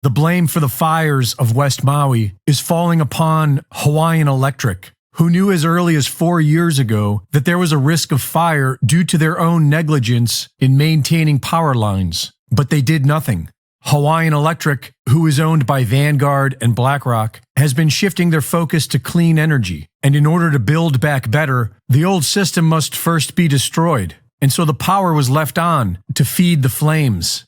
The blame for the fires of West Maui is falling upon Hawaiian Electric, who knew as early as 4 years ago that there was a risk of fire due to their own negligence in maintaining power lines. But they did nothing. Hawaiian Electric, who is owned by Vanguard and BlackRock, has been shifting their focus to clean energy. And in order to build back better, the old system must first be destroyed. And so the power was left on to feed the flames.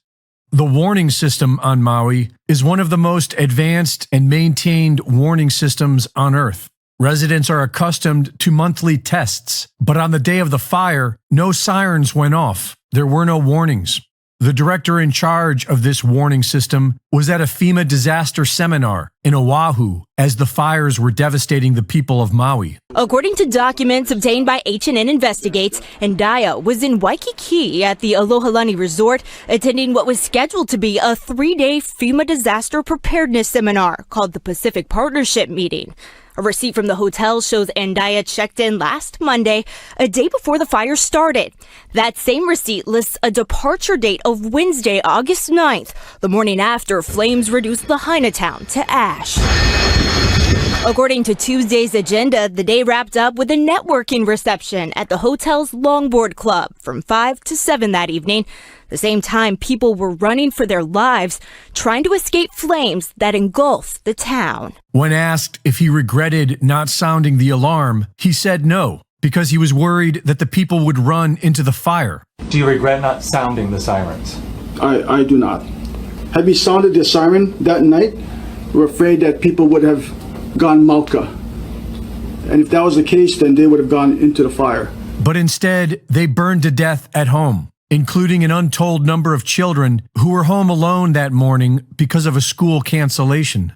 The warning system on Maui is one of the most advanced and maintained warning systems on Earth. Residents are accustomed to monthly tests, but on the day of the fire, no sirens went off. There were no warnings. The director in charge of this warning system was at a FEMA disaster seminar in Oahu as the fires were devastating the people of Maui. According to documents obtained by H&N Investigates, Ndaya was in Waikiki at the Alohalani Resort attending what was scheduled to be a 3-day FEMA disaster preparedness seminar called the Pacific Partnership Meeting. A receipt from the hotel shows Ndaya checked in last Monday, a day before the fire started. That same receipt lists a departure date of Wednesday, August 9th, the morning after flames reduced Lahaina town to ash. According to Tuesday's agenda, the day wrapped up with a networking reception at the hotel's Longboard Club from 5 to 7 that evening. The same time, people were running for their lives, trying to escape flames that engulfed the town. When asked if he regretted not sounding the alarm, he said no, because he was worried that the people would run into the fire. Do you regret not sounding the sirens? I do not. Had we sounded the siren that night, we're afraid that people would have gone Malka. And if that was the case, then they would have gone into the fire. But instead, they burned to death at home, including an untold number of children who were home alone that morning because of a school cancellation.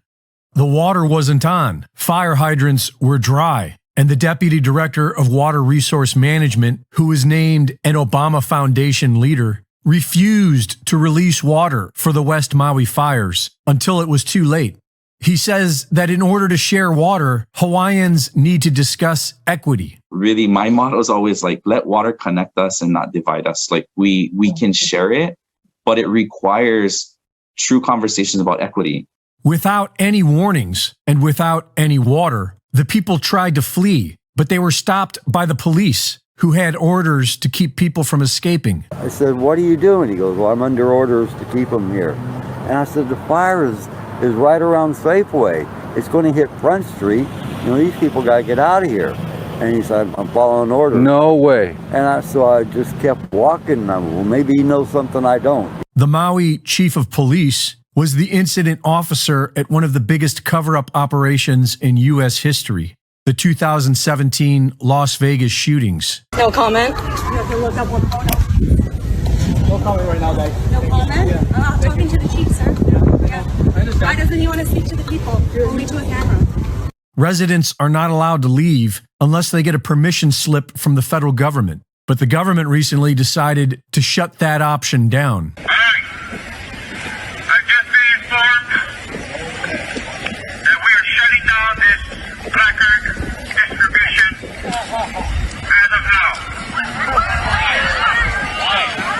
The water wasn't on, fire hydrants were dry, and the deputy director of Water Resource Management, who was named an Obama Foundation leader, refused to release water for the West Maui fires until it was too late. He says that in order to share water, Hawaiians need to discuss equity. Really, my motto is always like, let water connect us and not divide us. Like we can share it, but it requires true conversations about equity. Without any warnings and without any water, the people tried to flee, but they were stopped by the police, who had orders to keep people from escaping. I said, what are you doing? He goes, well, I'm under orders to keep them here. And I said, the fire is right around Safeway. It's going to hit Front Street. You know, these people got to get out of here. And he said, I'm following orders. No way. And so I just kept walking. Well, maybe he knows something I don't. The Maui chief of police was the incident officer at one of the biggest cover-up operations in U.S. history, the 2017 Las Vegas shootings. No comment? No comment right now, guys. No comment? Yeah. I'm talking to the chief, sir. Yeah. Why doesn't he want to speak to the people? Only to a camera. Residents are not allowed to leave unless they get a permission slip from the federal government. But the government recently decided to shut that option down. I've just been informed that we are shutting down this placard distribution as of now.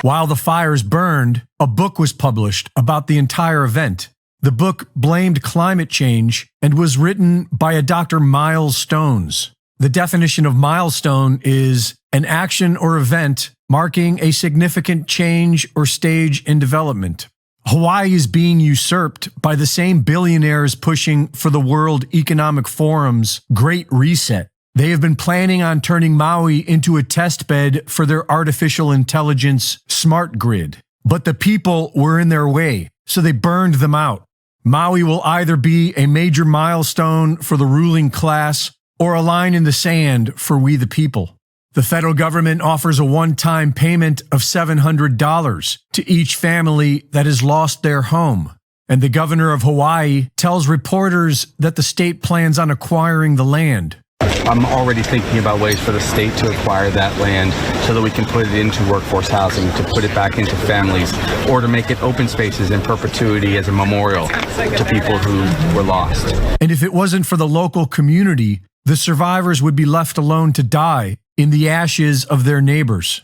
While the fires burned, a book was published about the entire event. The book blamed climate change and was written by a Dr. Milestone. The definition of milestone is an action or event marking a significant change or stage in development. Hawaii is being usurped by the same billionaires pushing for the World Economic Forum's Great Reset. They have been planning on turning Maui into a test bed for their artificial intelligence smart grid. But the people were in their way, so they burned them out. Maui will either be a major milestone for the ruling class or a line in the sand for we the people. The federal government offers a one-time payment of $700 to each family that has lost their home. And the governor of Hawaii tells reporters that the state plans on acquiring the land. I'm already thinking about ways for the state to acquire that land so that we can put it into workforce housing, to put it back into families, or to make it open spaces in perpetuity as a memorial to people who were lost. And if it wasn't for the local community, the survivors would be left alone to die in the ashes of their neighbors.